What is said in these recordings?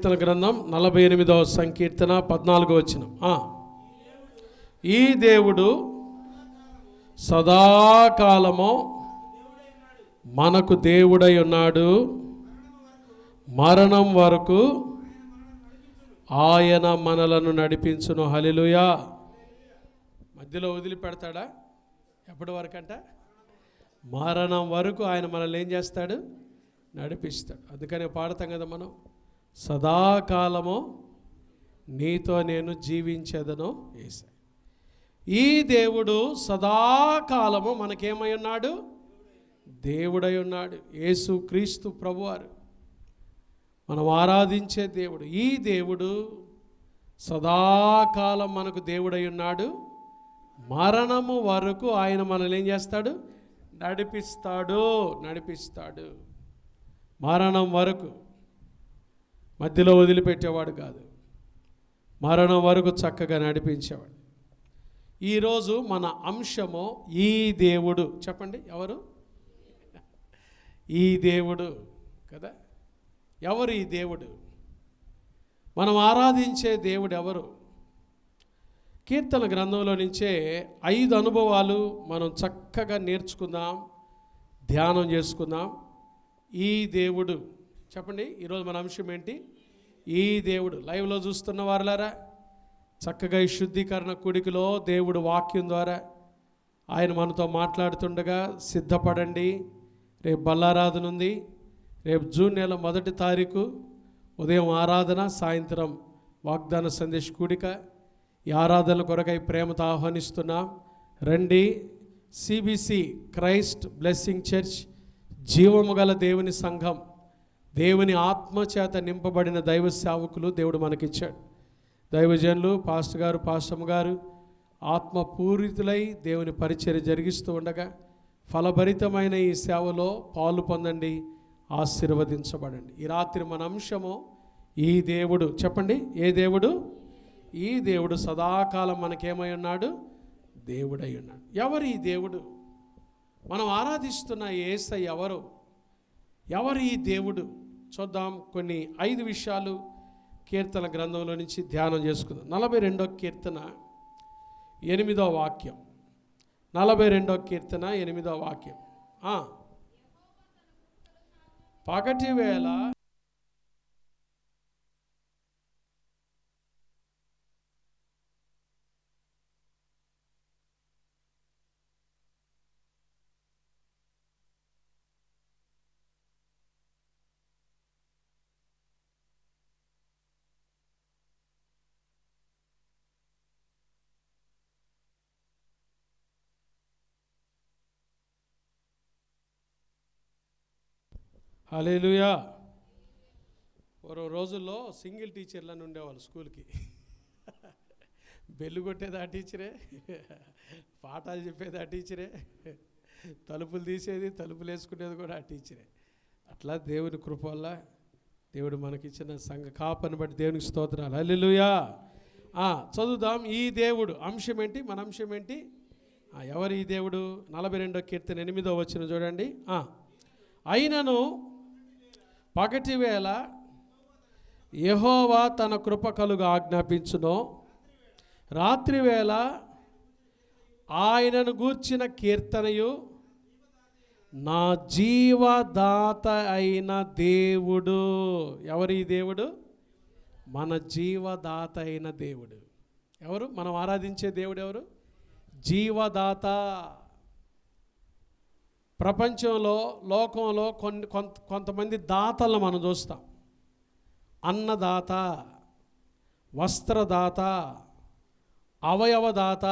కీర్తన గ్రంథం 48వ సంకీర్తన 14వ వచనం. ఈ దేవుడు సదాకాలము మనకు దేవుడై ఉన్నాడు, మరణం వరకు ఆయన మనలను నడిపించును. హల్లెలూయా. మధ్యలో వదిలిపెడతాడా? ఎప్పటి వరకు అంట? మరణం వరకు ఆయన మనల్ని ఏం చేస్తాడు? నడిపిస్తాడు. అందుకనే పాడతాం కదా మనం, సదాకాలము నీతో నేను జీవించేదను యేసయ్యా. ఈ దేవుడు సదాకాలము మనకేమై ఉన్నాడు? దేవుడై ఉన్నాడు. యేసు క్రీస్తు ప్రభువారు మనం ఆరాధించే దేవుడు. ఈ దేవుడు సదాకాలం మనకు దేవుడై ఉన్నాడు, మరణము వరకు ఆయన మనల్ని ఏం చేస్తాడు? నడిపిస్తాడు. మరణం వరకు, మధ్యలో వదిలిపెట్టేవాడు కాదు, మరణం వరకు చక్కగా నడిపించేవాడు. ఈరోజు మన అంశము ఈ దేవుడు. చెప్పండి, ఎవరు ఈ దేవుడు కదా? ఎవరు ఈ దేవుడు? మనం ఆరాధించే దేవుడు ఎవరు? కీర్తన గ్రంథంలో నుంచే 5 అనుభవాలు మనం చక్కగా నేర్చుకుందాం, ధ్యానం చేసుకుందాం. ఈ దేవుడు చెప్పండి. ఈరోజు మన అంశం ఏంటి? ఈ దేవుడు. లైవ్లో చూస్తున్న వారులారా, చక్కగా ఈ శుద్ధీకరణ కూడికలో దేవుడు వాక్యం ద్వారా ఆయన మనతో మాట్లాడుతుండగా సిద్ధపడండి. రేపు బల్లారాధన ఉంది. రేపు జూన్ నెల 1వ తారీఖు ఉదయం ఆరాధన, సాయంత్రం వాగ్దాన సందేశ కూడిక. ఈ ఆరాధన కొరకై ప్రేమతో ఆహ్వానిస్తున్నాం. రండి. సిబిసి క్రైస్ట్ బ్లెస్సింగ్ చర్చ్, జీవము గల దేవుని సంఘం, దేవుని ఆత్మచేత నింపబడిన దైవ సేవకులు దేవుడు మనకిచ్చాడు. దైవజనులు పాస్టర్ గారు, పాస్టమ్ గారు ఆత్మపూరితులై దేవుని పరిచర్య జరిగిస్తూ ఉండగా ఫలభరితమైన ఈ సేవలో పాలు పొందండి, ఆశీర్వదించబడండి. ఈ రాత్రి మన అంశము ఈ దేవుడు. చెప్పండి, ఏ దేవుడు? ఈ దేవుడు సదాకాలం మనకేమై ఉన్నాడు? దేవుడై ఉన్నాడు. ఎవరు ఈ దేవుడు? మనం ఆరాధిస్తున్న యేసయ్య ఎవరు? ఎవరు ఈ దేవుడు? చూద్దాం. కొన్ని 5 విషయాలు కీర్తన గ్రంథంలో నుంచి ధ్యానం చేసుకుందాం. 42వ కీర్తన 8వ వాక్యం. 42వ కీర్తన 8వ వాక్యం. పగటి వేళ హల్లెలూయా. రోజుల్లో సింగిల్ టీచర్లను ఉండేవాళ్ళు స్కూల్కి. బెల్లు కొట్టేది ఆ టీచరే, పాఠాలు చెప్పేది ఆ టీచరే, తలుపులు తీసేది, తలుపులు వేసుకునేది కూడా ఆ టీచరే. అట్లా దేవుని కృప వల్ల దేవుడు మనకిచ్చిన సంఘ కాపని బట్టి దేవునికి స్తోత్రాలు. హల్లెలూయా. చదువుదాం. ఈ దేవుడు అంశం ఏంటి? మన అంశం ఏంటి? ఎవరు ఈ దేవుడు? 42వ కీర్తన 8వ వచనం చూడండి. అయినను పగటి వేళ యెహోవా తన కృప కలుగా ఆజ్ఞాపించును, రాత్రి వేళ ఆయనను గూర్చిన కీర్తనయు నా జీవదాత అయిన దేవుడు. ఎవరు ఈ దేవుడు? మన జీవదాత అయిన దేవుడు. ఎవరు? మనం ఆరాధించే దేవుడు ఎవరు? జీవదాత. ప్రపంచంలో, లోకంలో కొంతమంది దాతలను మనం చూస్తాం. అన్నదాత, వస్త్రదాత, అవయవదాత,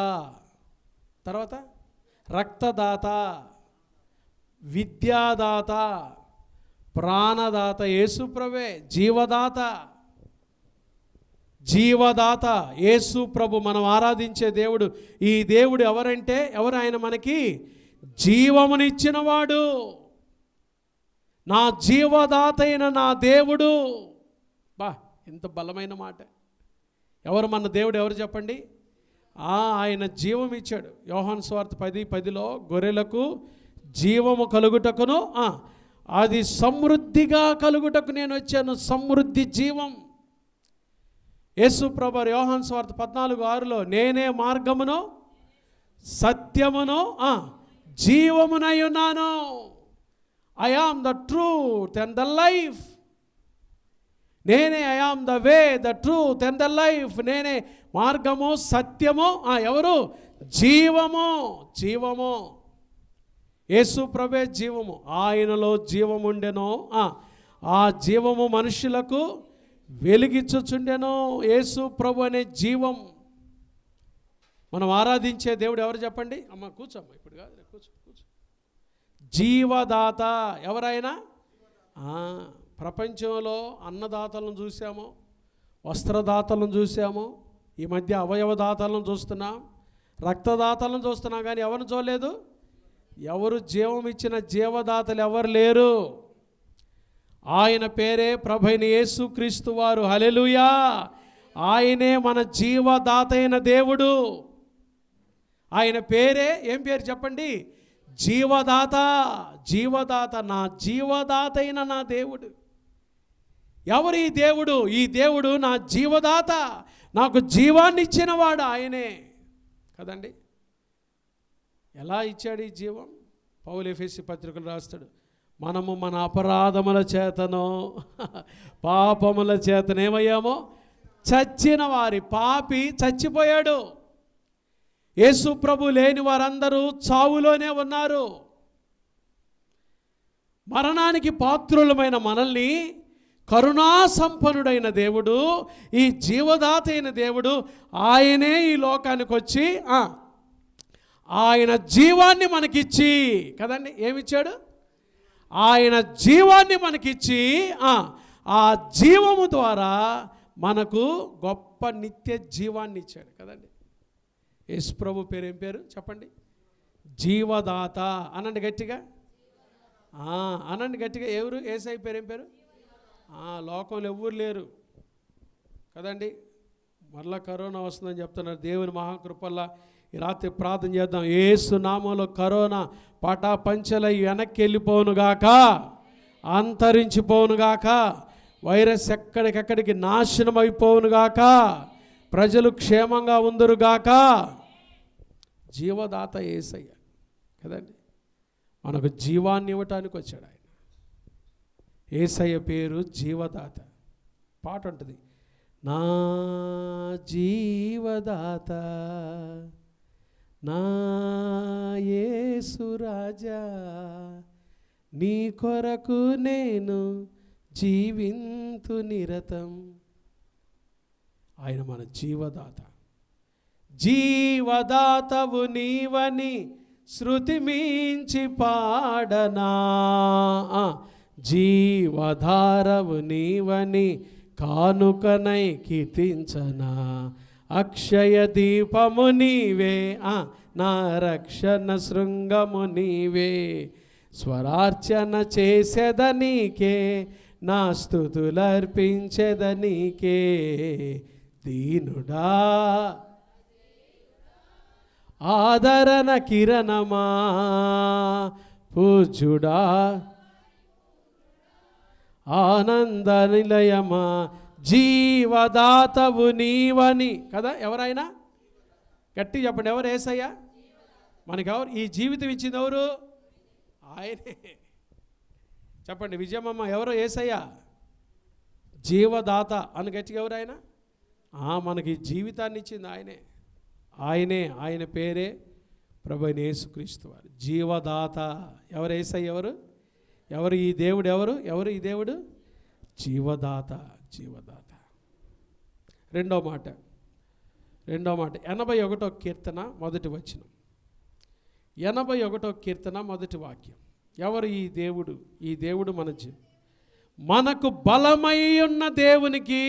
తర్వాత రక్తదాత, విద్యాదాత, ప్రాణదాత. యేసు ప్రభువే జీవదాత. యేసు ప్రభు మనం ఆరాధించే దేవుడు. ఈ దేవుడు ఎవరంటే ఎవరు? ఆయన మనకి జీవమునిచ్చినవాడు, నా జీవదాత అయిన నా దేవుడు. ఎంత బలమైన మాట. ఎవరు మన దేవుడు? ఎవరు చెప్పండి? ఆయన జీవం ఇచ్చాడు. యోహాను సువార్త 10:10లో గొర్రెలకు జీవము కలుగుటకును అది సమృద్ధిగా కలుగుటకు నేను వచ్చాను. సమృద్ధి జీవం. యేసు ప్రభు యోహాను సువార్త 14:6లో నేనే మార్గమును సత్యమును జీవమునై ఉన్నాను. I am the truth and the life. నేనే I am the way, the truth and the life. నేనే మార్గము సత్యము, ఎవరు? జీవము. జీవము. యేసు ప్రభే జీవము. ఆయనలో జీవముండెను, ఆ జీవము మనుషులకు వెలిగించుచుండెను. యేసు ప్రభు అనే జీవం. మనం ఆరాధించే దేవుడు ఎవరు చెప్పండి? అమ్మ కూర్చోమ్మ, ఇప్పుడు కాదు, కూర్చో. జీవదాత. ఎవరైనా ప్రపంచంలో అన్నదాతలను చూసాము, వస్త్రదాతలను చూసాము, ఈ మధ్య అవయవదాతలను చూస్తున్నాం, రక్తదాతలను చూస్తున్నాం, కానీ ఎవరిని చూడలేదు? ఎవరు జీవం ఇచ్చిన జీవదాతలు ఎవరు లేరు. ఆయన పేరే ప్రభువైన యేసుక్రీస్తు వారు. హల్లెలూయా. ఆయనే మన జీవదాత అయిన దేవుడు. ఆయన పేరే ఏం పేరు చెప్పండి? జీవదాత. జీవదాత, నా జీవదాత అయిన నా దేవుడు. ఎవరు ఈ దేవుడు? ఈ దేవుడు నా జీవదాత, నాకు జీవాన్ని ఇచ్చినవాడు ఆయనే కదండి. ఎలా ఇచ్చాడు ఈ జీవం? పౌలు ఎఫెసీ పత్రికలు రాస్తాడు, మనము మన అపరాధముల చేతనో పాపముల చేతనేమయ్యామో చచ్చిన వారి. పాపి చచ్చిపోయాడు. యేసు ప్రభు లేని వారందరూ చావులోనే ఉన్నారు. మరణానికి పాత్రులమైన మనల్ని కరుణా సంపన్నుడైన దేవుడు, ఈ జీవదాత అయిన దేవుడు, ఆయనే ఈ లోకానికి వచ్చి ఆయన జీవాన్ని మనకిచ్చి కదండి. ఏమిచ్చాడు? ఆయన జీవాన్ని మనకిచ్చి ఆ జీవము ద్వారా మనకు గొప్ప నిత్య జీవాన్ని ఇచ్చాడు కదండి. యేసు ప్రభు పేరు ఏం పేరు చెప్పండి? జీవదాత. అనండి గట్టిగా, అనండి గట్టిగా. ఎవరు? యేసయ్య పేరు ఏం పేరు? లోకంలో ఎవ్వరు లేరు కదండి. మరలా కరోనా వస్తుందని చెప్తున్నారు. దేవుని మహాకృపల్లా ఈ రాత్రి ప్రార్థన చేద్దాం. యేసు నామంలో కరోనా పటాపంచలై వెనక్కి వెళ్ళిపోనుగాక, అంతరించిపోనుగాక, వైరస్ ఎక్కడికెక్కడికి నాశనం అయిపోనుగాక, ప్రజలు క్షేమంగా ఉందరుగాక. జీవదాత యేసయ్య కదండి. మనకు జీవాన్ని ఇవ్వటానికి వచ్చాడు ఆయన. యేసయ్య పేరు జీవదాత. పాట ఉంటుంది, నా జీవదాత నా యేసు రాజా, నీ కొరకు నేను జీవింతు నిరతం. ఆయన మన జీవదాత. జీవదాతవు నీవని శృతి మించి పాడనా, జీవధారవు నీవని కానుకనై కీర్తించనా. అక్షయ దీపము నీవే, నా రక్షణ శృంగము నీవే. స్వరార్చన చేసేదనీకే, నా స్తుతులర్పించేదనీకే. దీనుడా ఆదరణ కిరణమా, పూజ్యుడా ఆనంద నిలయమా, జీవదాతవు నీవని కదా. ఎవరైనా గట్టి చెప్పండి, ఎవరు? యేసయ్య. మనకెవరు ఈ జీవితం ఇచ్చింది? ఎవరు? ఆయనే. చెప్పండి విజయమ్మ, ఎవరు? యేసయ్య జీవదాత అని గట్టిగా. ఎవరు ఆయన? మనకి జీవితాన్ని ఇచ్చింది ఆయనే. ఆయన పేరే ప్రభువైన యేసుక్రీస్తు వారు. జీవదాత. ఎవరు? యేసయ్య. ఎవరు ఈ దేవుడు? ఎవరు ఈ దేవుడు? జీవదాత. జీవదాత. రెండో మాట 81వ కీర్తన మొదటి వచనం. 81వ కీర్తన మొదటి వాక్యం. ఎవరు ఈ దేవుడు? ఈ దేవుడు మనకు బలమై ఉన్న దేవునికి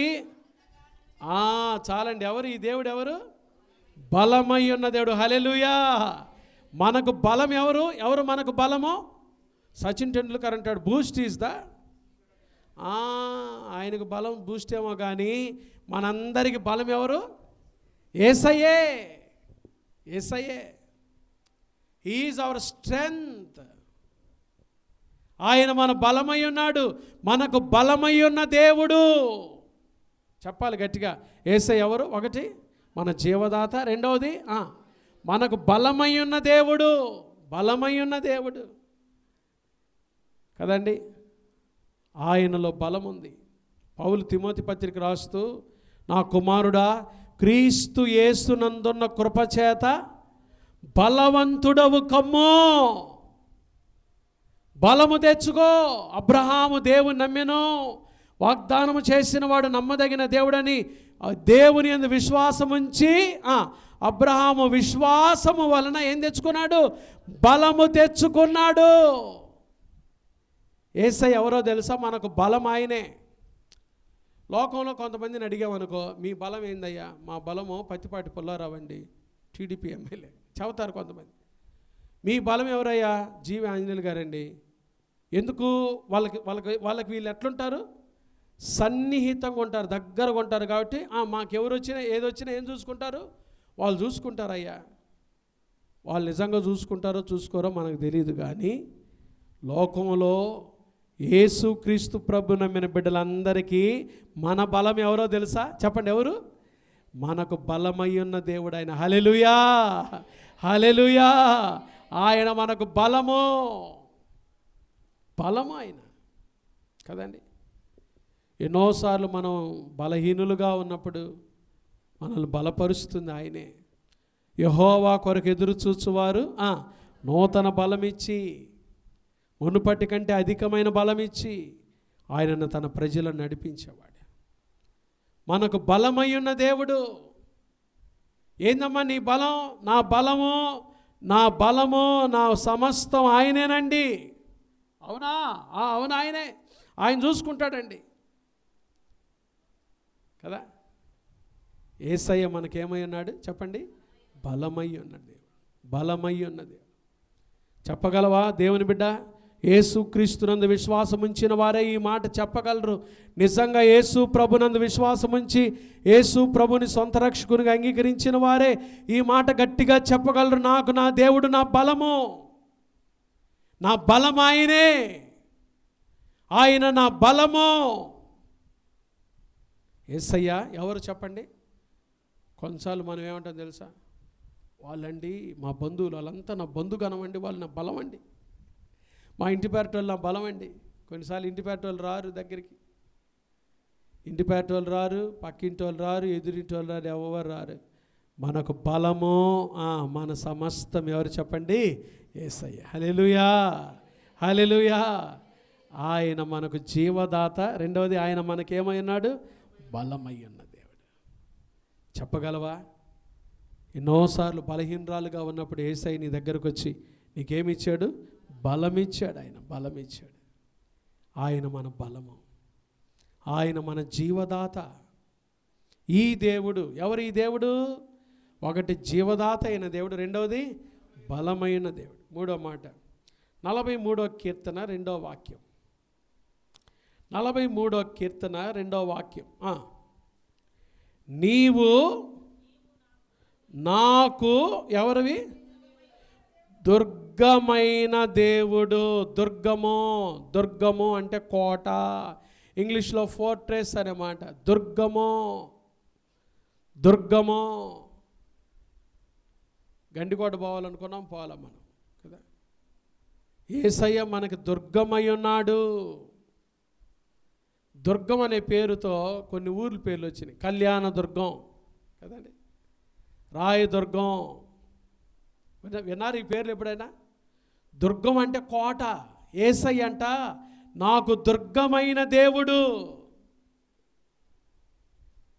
చాలండి. ఎవరు ఈ దేవుడు? బలమై ఉన్న దేవుడు. హల్లెలూయా. మనకు బలం ఎవరు మనకు బలము? సచిన్ టెండూల్కర్ అంటాడు, బూస్ట్ ఈజ్ ద. ఆయనకు బలం బూస్ట్ ఏమో కానీ మనందరికి బలం ఎవరు? యేసయ్యే. He is our strength. ఆయన మన బలమై ఉన్నాడు. మనకు బలమై ఉన్న దేవుడు. చెప్పాలి గట్టిగా. యేసయ్య ఎవరు? ఒకటి మన జీవదాత, రెండవది మనకు బలమై ఉన్న దేవుడు. బలమై ఉన్న దేవుడు కదండి. ఆయనలో బలం ఉంది. పౌలు తిమోతి పత్రిక రాస్తూ, నా కుమారుడా, క్రీస్తు యేసునందున్న కృపచేత బలవంతుడవు కమ్ము. బలము తెచ్చుకో. అబ్రహాము దేవుని నమ్మెను, వాగ్దానము చేసిన వాడు నమ్మదగిన దేవుడని దేవుని యందు విశ్వాసం ఉంచి అబ్రహాము విశ్వాసము వలన ఏం తెచ్చుకున్నాడు? బలము తెచ్చుకున్నాడు. యేసయ్య ఎవరో తెలుసా? మనకు బలం ఆయనే. లోకంలో కొంతమందిని అడిగామనుకో, మీ బలం ఏందయ్యా? మా బలము పత్తిపాటి పుల్లారావు అండి, టీడీపీ ఎమ్మెల్యే చెబుతారు కొంతమంది. మీ బలం ఎవరయ్యా? జీవి ఆంజనేయులు గారండి. ఎందుకు? వాళ్ళకి వీళ్ళు ఎట్లుంటారు? సన్నిహితంగా ఉంటారు, దగ్గరగా ఉంటారు. కాబట్టి మాకెవరు వచ్చినా ఏదొచ్చినా ఏం చూసుకుంటారు? వాళ్ళు చూసుకుంటారయ్యా. వాళ్ళు నిజంగా చూసుకుంటారో చూసుకోరో మనకు తెలియదు. కానీ లోకంలో యేసుక్రీస్తు ప్రభు నమ్మిన బిడ్డలందరికీ మన బలం ఎవరో తెలుసా? చెప్పండి, ఎవరు? మనకు బలమై ఉన్న దేవుడు ఆయన. హల్లెలూయా, హల్లెలూయా. ఆయన మనకు బలము. బలము ఆయన కదండి. ఎన్నోసార్లు మనం బలహీనులుగా ఉన్నప్పుడు మనల్ని బలపరుస్తుంది ఆయనే. యెహోవా కొరకు ఎదురు చూచువారు నూతన బలమిచ్చి, మునుపటి కంటే అధికమైన బలమిచ్చి ఆయనను తన ప్రజలను నడిపించేవాడు. మనకు బలమై ఉన్న దేవుడు. ఏందమ్మా నీ బలం? నా బలము, నా బలము, నా సమస్తం ఆయనేనండి. అవునా? అవును, ఆయనే. ఆయన చూసుకుంటాడండి కదా. యేసయ్య మనకేమై ఉన్నాడు చెప్పండి? బలమై ఉన్న దేవుడు. బలమై ఉన్న దేవుడు. చెప్పగలవా దేవుని బిడ్డ? యేసుక్రీస్తునందు విశ్వాసం ఉంచిన వారే ఈ మాట చెప్పగలరు. నిజంగా యేసు ప్రభునందు విశ్వాసం ఉంచి యేసు ప్రభుని సొంత రక్షకునిగా అంగీకరించిన వారే ఈ మాట గట్టిగా చెప్పగలరు. నాకు నా దేవుడు నా బలము, నా బలం ఆయనే, ఆయన నా బలము. యేసయ్య ఎవరు చెప్పండి? కొన్నిసార్లు మనం ఏమంటాం తెలుసా? వాళ్ళండి మా బంధువులు, వాళ్ళంతా నా బంధుగణం అండి, వాళ్ళు నా బలం అండి, మా ఇంటి పేరటోళ్ళు నా బలం అండి. కొన్నిసార్లు ఇంటి పేరటోళ్ళు రారు దగ్గరికి, ఇంటి పేరటోళ్ళు రారు, పక్కింటి వాళ్ళు రారు, ఎదురింటి వాళ్ళు రారు, ఎవరు రారు. మనకు బలము మన సమస్తం ఎవరు చెప్పండి? యేసయ్య. హల్లెలూయా, హల్లెలూయా. ఆయన మనకు జీవదాత, రెండవది ఆయన మనకేమై ఉన్నాడు? బలమై ఉన్న దేవుడు. చెప్పగలవా? ఎన్నోసార్లు బలహీనరాలుగా ఉన్నప్పుడు యేసయ్య నీ దగ్గరకు వచ్చి నీకేమిచ్చాడు? బలమిచ్చాడు. ఆయన బలమిచ్చాడు. ఆయన మన బలము, ఆయన మన జీవదాత. ఈ దేవుడు ఎవరు? ఈ దేవుడు ఒకటి జీవదాత అయిన దేవుడు, రెండవది బలమైన దేవుడు. మూడో మాట 43వ కీర్తన 2వ వాక్యం. 43వ కీర్తన 2వ వాక్యం. నీవు నాకు ఎవరివి? దుర్గమైన దేవుడు. దుర్గము, దుర్గము అంటే కోట, ఇంగ్లీష్లో ఫోర్ట్రెస్ అనే మాట. దుర్గము, దుర్గము. గండికోట పోవాలనుకున్నాం, పోవాలా మనం కదా. యేసయ్య మనకి దుర్గమై ఉన్నాడు. దుర్గం అనే పేరుతో కొన్ని ఊర్ల పేర్లు వచ్చినాయి. కళ్యాణ దుర్గం కదండి, రాయదుర్గం. విన్నారు ఈ పేర్లు ఎప్పుడైనా? దుర్గం అంటే కోట. యేసయ్య అంట నాకు దుర్గమైన దేవుడు.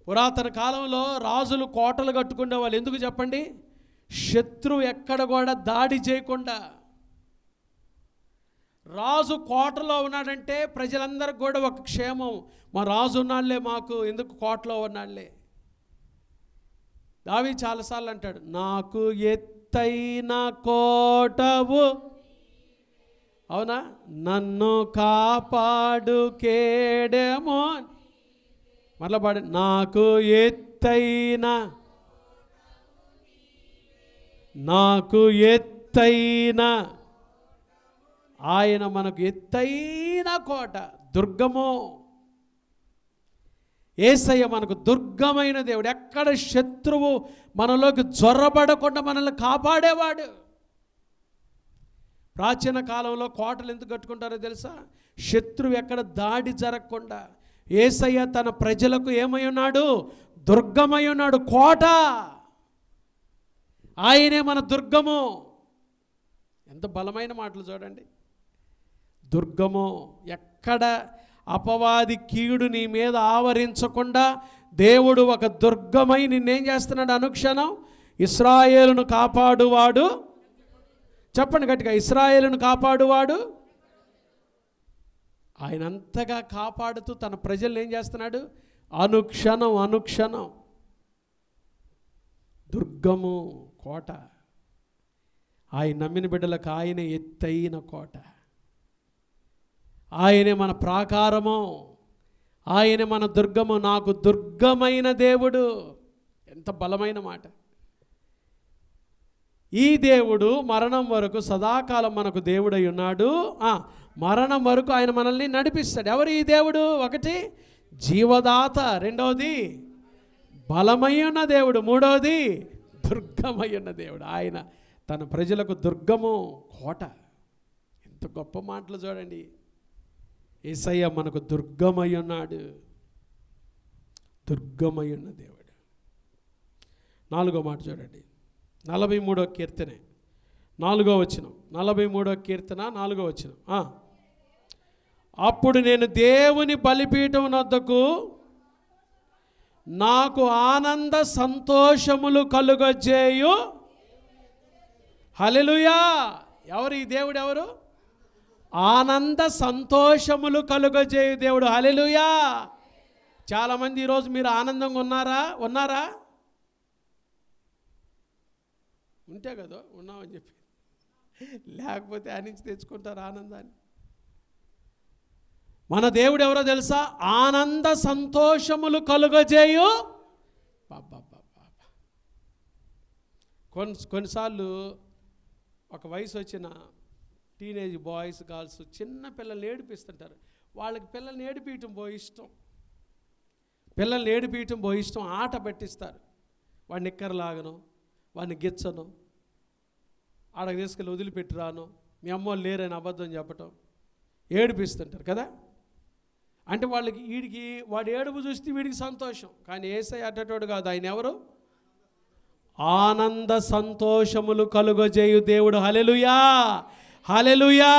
పురాతన కాలంలో రాజులు కోటలు కట్టుకునే వాళ్ళు. ఎందుకు చెప్పండి? శత్రువు ఎక్కడ కూడా దాడి చేయకుండా. రాజు కోటలో ఉన్నాడంటే ప్రజలందరికీ కూడా ఒక క్షేమం. మా రాజు ఉన్నాళ్లే, మాకు ఎందుకు కోటలో ఉన్నాళ్లే. దావీదు చాలాసార్లు అంటాడు, నాకు ఎత్తైన కోటవు, అవునా, నన్ను కాపాడు కేడెమో. మరలా పాడు, నాకు ఎత్తైన, నాకు ఎత్తైన. ఆయన మనకు ఎత్తైన కోట, దుర్గము. యేసయ్య మనకు దుర్గమైన దేవుడు. ఎక్కడ శత్రువు మనలోకి జొరబడకుండా మనల్ని కాపాడేవాడు. ప్రాచీన కాలంలో కోటలు ఎందుకు కట్టుకుంటారో తెలుసా? శత్రువు ఎక్కడ దాడి జరగకుండా. యేసయ్య తన ప్రజలకు ఏమై ఉన్నాడు? దుర్గమై ఉన్నాడు, కోట. ఆయనే మన దుర్గము. ఎంత బలమైన మాటలు చూడండి. దుర్గము. ఎక్కడ అపవాది కీడు నీ మీద ఆవరించకుండా దేవుడు ఒక దుర్గమై నిన్నేం చేస్తున్నాడు? అనుక్షణం ఇశ్రాయేలును కాపాడువాడు. చెప్పండి గట్టిగా, ఇశ్రాయేలును కాపాడువాడు. ఆయన అంతగా కాపాడుతూ తన ప్రజల్ని ఏం చేస్తున్నాడు? అనుక్షణం అనుక్షణం. దుర్గము, కోట. ఆయన నమ్మిన బిడ్డలకు ఆయన ఎత్తైన కోట. ఆయనే మన ప్రాకారము, ఆయనే మన దుర్గము. నాకు దుర్గమైన దేవుడు. ఎంత బలమైన మాట. ఈ దేవుడు మరణం వరకు సదాకాలం మనకు దేవుడై ఉన్నాడు. మరణం వరకు ఆయన మనల్ని నడిపిస్తాడు. ఎవరు ఈ దేవుడు? ఒకటి జీవదాత, రెండవది బలమై ఉన్న దేవుడు, మూడవది దుర్గమై ఉన్న దేవుడు. ఆయన తన ప్రజలకు దుర్గము, కోట. ఎంత గొప్ప మాటలు చూడండి. యేసయ్య మనకు దుర్గమై ఉన్నాడు, దుర్గమై ఉన్న దేవుడు. 4వ మాట చూడండి, 43వ కీర్తన 4వ వచనం. 43వ కీర్తన 4వ వచనం. అప్పుడు నేను దేవుని బలిపీఠం వద్దకు నాకు ఆనంద సంతోషములు కలుగజేయు. హల్లెలూయా. ఎవరు ఈ దేవుడు? ఎవరు? ఆనంద సంతోషములు కలుగజేయు దేవుడు. హల్లెలూయా. చాలామంది ఈరోజు మీరు ఆనందంగా ఉన్నారా? ఉంటే కదా ఉన్నామని చెప్పి, లేకపోతే ఆ నుంచి తెచ్చుకుంటారు ఆనందాన్ని. మన దేవుడు ఎవరో తెలుసా? ఆనంద సంతోషములు కలుగజేయు. కొన్నిసార్లు ఒక వయసు వచ్చిన టీనేజ్ బాయ్స్, గర్ల్స్ చిన్న పిల్లల్ని ఏడిపిస్తుంటారు. వాళ్ళకి పిల్లల్ని ఏడిపించడం పోయి ఇష్టం. ఆట పెట్టిస్తారు. వాడిని నిక్కరలాగను, వాడిని గిచ్చను, ఆడకు తీసుకెళ్ళి వదిలిపెట్టి రాను, మీ అమ్మోళ్ళు లేరని అబద్ధం చెప్పటం, ఏడిపిస్తుంటారు కదా. అంటే వీడికి వాడి ఏడుపు చూస్తే వీడికి సంతోషం. కానీ యేసయ్య అట్టటోడు కాదు. ఆయన ఎవరు? ఆనంద సంతోషములు కలుగజేయు దేవుడు. హల్లెలూయా, హల్లెలూయా,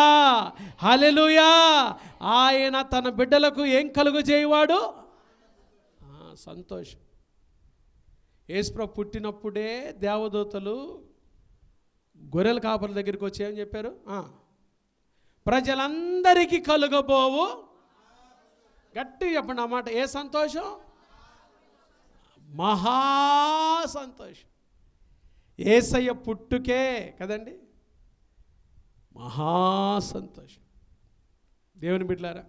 హల్లెలూయా. ఆయన తన బిడ్డలకు ఏం కలుగజేయువాడు? సంతోషం. యేసుప్రభు పుట్టినప్పుడే దేవదూతలు గొర్రెల కాపరుల దగ్గరికి వచ్చి ఏం చెప్పారు? ప్రజలందరికీ కలుగబోవు. గట్టిగా చెప్పండి అన్నమాట. ఏ సంతోషం? మహా సంతోషం. యేసయ్య పుట్టుకే కదండి మహా సంతోషం. దేవుని బిడ్డలారా,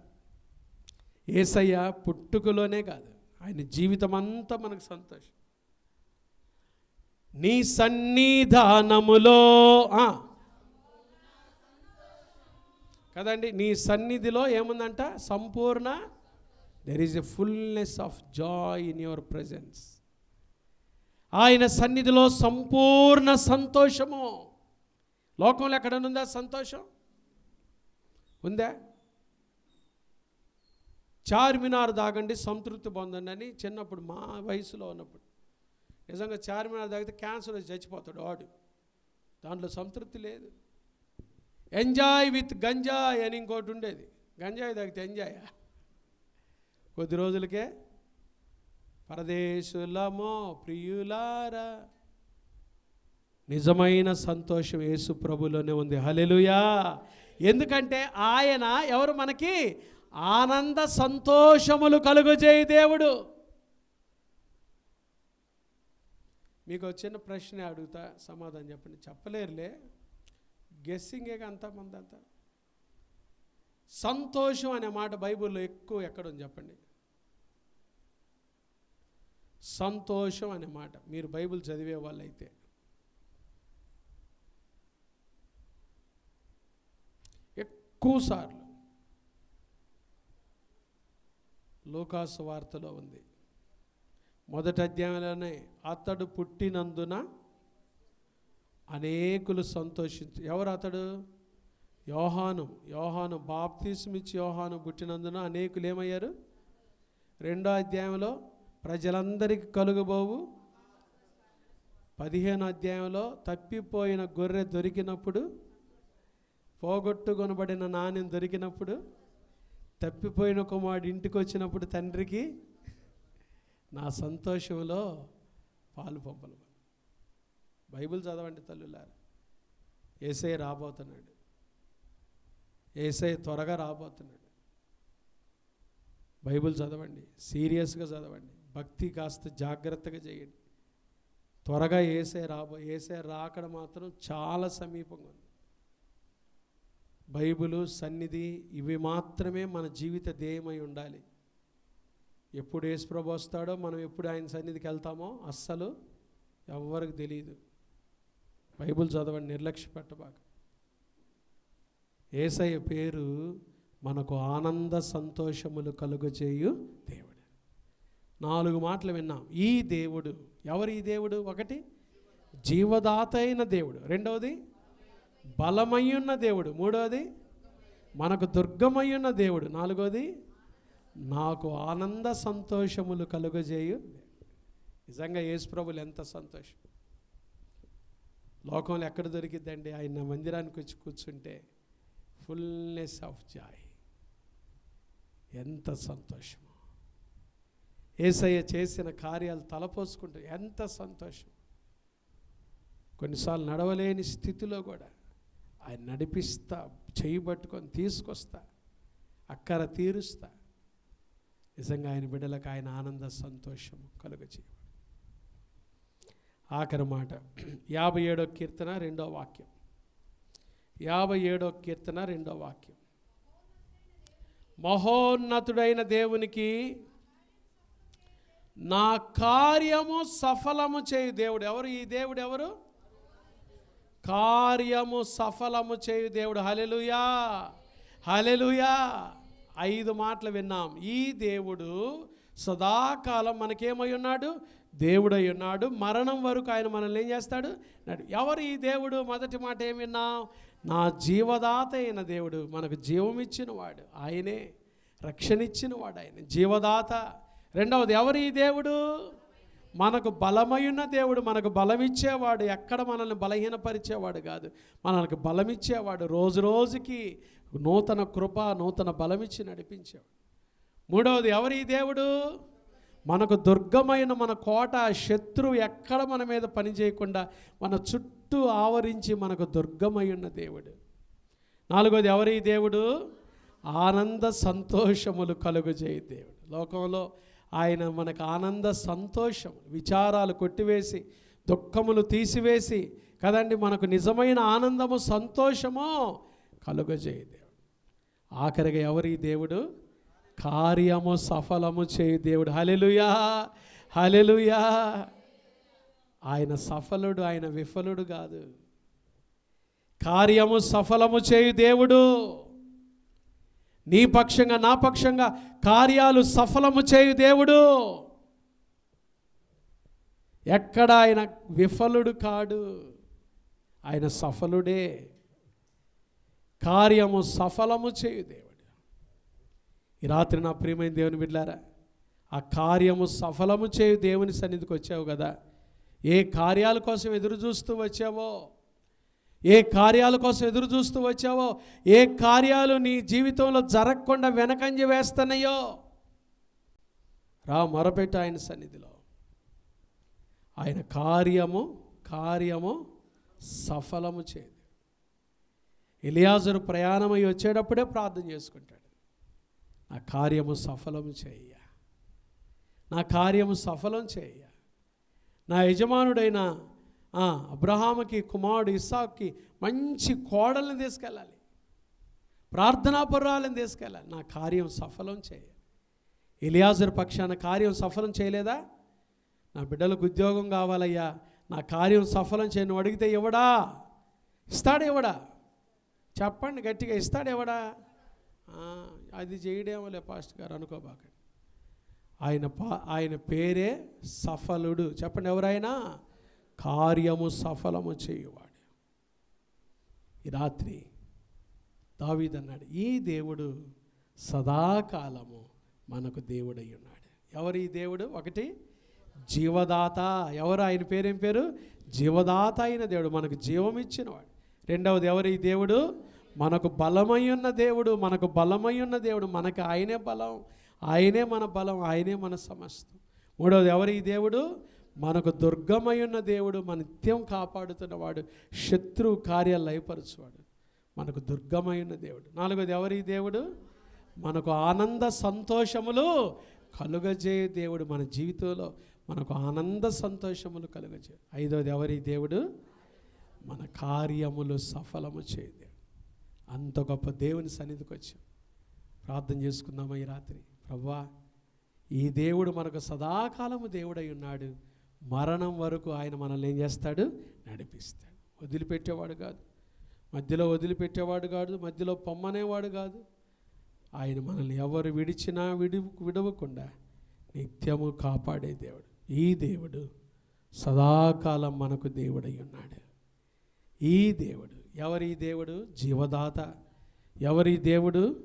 యేసయ్య పుట్టుకలోనే కాదు, ఆయన జీవితం అంతా మనకు సంతోషం. నీ సన్నిధానములో కదండి, నీ సన్నిధిలో ఏముందంట? సంపూర్ణ. There is a fullness of Joy in your presence. ఆయన సన్నిధిలో సంపూర్ణ సంతోషము. లోకంలో ఎక్కడనుందా సంతోషం? ఉందా? చార్మినార్ దాగండి సంతృప్తి పొందండి అని చిన్నప్పుడు మా వయసులో ఉన్నప్పుడు నిజంగా చార్మినార్ తాగితే క్యాన్సర్ వచ్చి చచ్చిపోతాడు వాడు. దాంట్లో సంతృప్తి లేదు. ఎంజాయ్ విత్ గంజాయ్ అని ఇంకోటి ఉండేది. గంజాయి తాగితే ఎంజాయ్, కొద్ది రోజులకే పరదేశులమో ప్రియులారా. నిజమైన సంతోషం యేసు ప్రభులోనే ఉంది. హల్లెలూయా. ఎందుకంటే ఆయన ఎవరు? మనకి ఆనంద సంతోషములు కలుగజేయు దేవుడు. మీకు చిన్న ప్రశ్న అడుగుతా, సమాధానం చెప్పండి. చెప్పలేరులే, గెస్సింగే అంతమంది అంతా. సంతోషం అనే మాట బైబిల్లో ఎక్కువ ఎక్కడుంది చెప్పండి? సంతోషం అనే మాట మీరు బైబిల్ చదివే వాళ్ళైతే ఎక్కువసార్లు లూకాసు వార్తలో ఉంది. మొదటి అధ్యాయంలోనే అతడు పుట్టినందున అనేకులు సంతోషించు. ఎవరు అతడు? యోహాను బాప్తిస్మిచ్చి యోహాను పుట్టినందున అనేకులు ఏమయ్యారు? రెండో అధ్యాయంలో ప్రజలందరికీ కలుగబోవు. 15వ అధ్యాయంలో తప్పిపోయిన గొర్రె దొరికినప్పుడు, పోగొట్టుకొనబడిన నాణ్యం దొరికినప్పుడు, తప్పిపోయిన కుమారుడు ఇంటికి వచ్చినప్పుడు తండ్రికి నా సంతోషంలో పాలు పంపలు. బైబిల్ చదవండి తల్లులారా. యేసయ్య రాబోతున్నాడు. యేసయ్య త్వరగా రాబోతున్నాడు. బైబిల్ చదవండి, సీరియస్గా చదవండి, భక్తి కాస్త జాగ్రత్తగా చేయండి. త్వరగా యేసయ్య రాకడ మాత్రం చాలా సమీపంగా ఉంది. బైబిలు, సన్నిధి ఇవి మాత్రమే మన జీవిత ధ్యేయమై ఉండాలి. ఎప్పుడు యేసుప్రభు వస్తాడో, మనం ఎప్పుడు ఆయన సన్నిధికి వెళ్తామో అస్సలు ఎవరికి తెలియదు. బైబిల్ చదవండి, నిర్లక్ష్య పెట్టబాక. యేసయ్య పేరు మనకు ఆనంద సంతోషములు కలుగజేయు దేవుడు. 4 మాటలు విన్నాం. ఈ దేవుడు ఎవరు? ఈ దేవుడు ఒకటి జీవదాత అయిన దేవుడు, రెండవది బలమయ్యున్న దేవుడు, మూడవది మనకు దుర్గమయ్యున్న దేవుడు, నాలుగవది నాకు ఆనంద సంతోషములు కలుగజేయు. నిజంగా యేసుప్రభులు ఎంత సంతోషం. లోకంలో ఎక్కడ దొరికిద్దండి? ఆయన మందిరానికి వచ్చి కూర్చుంటే ఫుల్నెస్ ఆఫ్ జాయ్. ఎంత సంతోషము. యేసయ్య చేసిన కార్యాలు తలపోసుకుంటే ఎంత సంతోషం. కొన్నిసార్లు నడవలేని స్థితిలో కూడా ఆయన నడిపిస్తా, చేయి పట్టుకొని తీసుకొస్తా, అక్కర తీరుస్తా. నిజంగా ఆయన బిడ్డలకు ఆయన ఆనంద సంతోషము కలుగజేయు. ఆఖరి మాట 57వ కీర్తన 2వ వాక్యం. 57వ కీర్తన 2వ వాక్యం. మహోన్నతుడైన దేవునికి నా కార్యము సఫలము చేయు దేవుడు. ఎవరు ఈ దేవుడు? ఎవరు? కార్యము సఫలము చేయు దేవుడు. హల్లెలూయా, హల్లెలూయా. 5 మాటలు విన్నాం. ఈ దేవుడు సదాకాలం మనకేమై ఉన్నాడు? దేవుడై ఉన్నాడు. మరణం వరకు ఆయన మనల్ని ఏం చేస్తాడు? ఎవరు ఈ దేవుడు? మొదటి మాట ఏం విన్నాం? నా జీవదాత అయిన దేవుడు, మనకు జీవం ఇచ్చిన వాడు ఆయనే, రక్షణ ఇచ్చిన వాడు ఆయన, జీవదాత. రెండవది ఎవరు ఈ దేవుడు? మనకు బలమైన దేవుడు, మనకు బలమిచ్చేవాడు. ఎక్కడ మనల్ని బలహీనపరిచేవాడు కాదు, మనకు బలమిచ్చేవాడు. రోజు రోజుకి నూతన కృప, నూతన బలమిచ్చి నడిపించేవాడు. మూడవది ఎవరు ఈ దేవుడు? మనకు దుర్గమైన మన కోట, శత్రువు ఎక్కడ మన మీద పని చేయకుండా మన చుట్టూ ఆవరించి మనకు దుర్గమై ఉన్న దేవుడు. నాలుగోది ఎవరు ఈ దేవుడు? ఆనంద సంతోషములు కలుగజేయ దేవుడు. లోకంలో ఆయన మనకు ఆనంద సంతోషం, విచారాలు కొట్టివేసి, దుఃఖములు తీసివేసి కదండి మనకు నిజమైన ఆనందము, సంతోషము కలుగజేయ దేవుడు. ఆఖరిగా ఎవరు ఈ దేవుడు? కార్యము సఫలము చేయు దేవుడు. హల్లెలూయా, హల్లెలూయా. ఆయన సఫలుడు, ఆయన విఫలుడు కాదు. కార్యము సఫలము చేయు దేవుడు. నీ పక్షంగా, నా పక్షంగా కార్యాలు సఫలము చేయు దేవుడు. ఎక్కడ ఆయన విఫలుడు కాడు, ఆయన సఫలుడే. కార్యము సఫలము చేయు దేవుడు. ఈ రాత్రి నా ప్రియమైన దేవుని బిడ్డలారా, ఆ కార్యము సఫలము చేయు దేవుని సన్నిధికి వచ్చావు కదా. ఏ కార్యాల కోసం ఎదురు చూస్తూ వచ్చావో, ఏ కార్యాల కోసం ఎదురు చూస్తూ వచ్చావో, ఏ కార్యాలు నీ జీవితంలో జరగకుండా వెనకంజ వేస్తున్నాయో, రా మొరపెట్టు ఆయన సన్నిధిలో. ఆయన కార్యము సఫలము చేయదు. ఎలియాజరు ప్రయాణమై వచ్చేటప్పుడే ప్రార్థన చేసుకుంటాడు, నా కార్యము సఫలము చేయ, నా కార్యము సఫలం చేయ. నా యజమానుడైన అబ్రహాముకి కుమారుడు ఇస్సాకుకి మంచి కోడల్ని తీసుకెళ్ళాలి, ప్రార్థనాపరురాలను తీసుకెళ్ళాలి, నా కార్యం సఫలం చేయ. ఎలియాజరు పక్షాన కార్యం సఫలం చేయలేదా? నా బిడ్డలకు ఉద్యోగం కావాలయ్యా, నా కార్యం సఫలం చేయ. నువ్వు అడిగితే ఇవ్వడా? ఇస్తాడు ఇవ్వడా? చెప్పండి గట్టిగా, ఇస్తాడు ఇవ్వడా? అది చేయడేమోలే పాస్టర్ గారు అనుకోబాకండి. ఆయన పేరే సఫలుడు. చెప్పండి, ఎవరైనా కార్యము సఫలము చేయువాడు. ఈ రాత్రి దావీదు అన్నాడు, ఈ దేవుడు సదాకాలము మనకు దేవుడై ఉన్నాడు. ఎవరు ఈ దేవుడు? ఒకటి జీవదాత. ఎవరు? ఆయన పేరేం పేరు? జీవదాత అయిన దేవుడు, మనకు జీవం ఇచ్చినవాడు. రెండవది ఎవరు ఈ దేవుడు? మనకు బలమై ఉన్న దేవుడు. మనకు బలమై ఉన్న దేవుడు, మనకు ఆయనే బలం, ఆయనే మన బలం, ఆయనే మన సమస్తం. మూడవది ఎవరు ఈ దేవుడు? మనకు దుర్గమై ఉన్న దేవుడు, మన నిత్యం కాపాడుతున్నవాడు, శత్రువు కార్యాలు లయపరచువాడు, మనకు దుర్గమై ఉన్న దేవుడు. నాలుగవది ఎవరు ఈ దేవుడు? మనకు ఆనంద సంతోషములు కలుగజే దేవుడు. మన జీవితంలో మనకు ఆనంద సంతోషములు కలుగజే. ఐదవది ఎవరి దేవుడు? మన కార్యములు సఫలము చేయ దేవుడు. అంత గొప్ప దేవుని సన్నిధికి వచ్చాం. ప్రార్థన చేసుకుందామా ఈ రాత్రి? ప్రభువా, ఈ దేవుడు మనకు సదాకాలము దేవుడై ఉన్నాడు. మరణం వరకు ఆయన మనల్ని ఏం చేస్తాడు? నడిపిస్తాడు. వదిలిపెట్టేవాడు కాదు, మధ్యలో వదిలిపెట్టేవాడు కాదు, మధ్యలో పొమ్మనేవాడు కాదు. ఆయన మనల్ని ఎవరు విడిచినా విడవకుండా నిత్యము కాపాడే దేవుడు. ఈ దేవుడు సదాకాలం మనకు దేవుడై ఉన్నాడు. ఈ దేవుడు ఎవరి దేవుడు? జీవదాత. ఎవరి దేవుడు?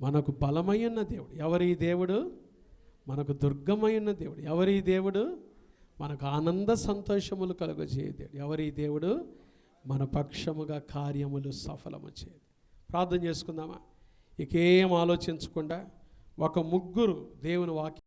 మనకు బలమైన దేవుడు. ఎవరి దేవుడు? మనకు దుర్గమైన దేవుడు. ఎవరి దేవుడు? మనకు ఆనంద సంతోషములు కలుగజేయ దేవుడు. ఎవరి దేవుడు? మన పక్షముగా కార్యములు సఫలము చేయదు. ప్రార్థన చేసుకుందామా? ఇకేం ఆలోచించకుండా ఒక ముగ్గురు దేవుని వాక్యం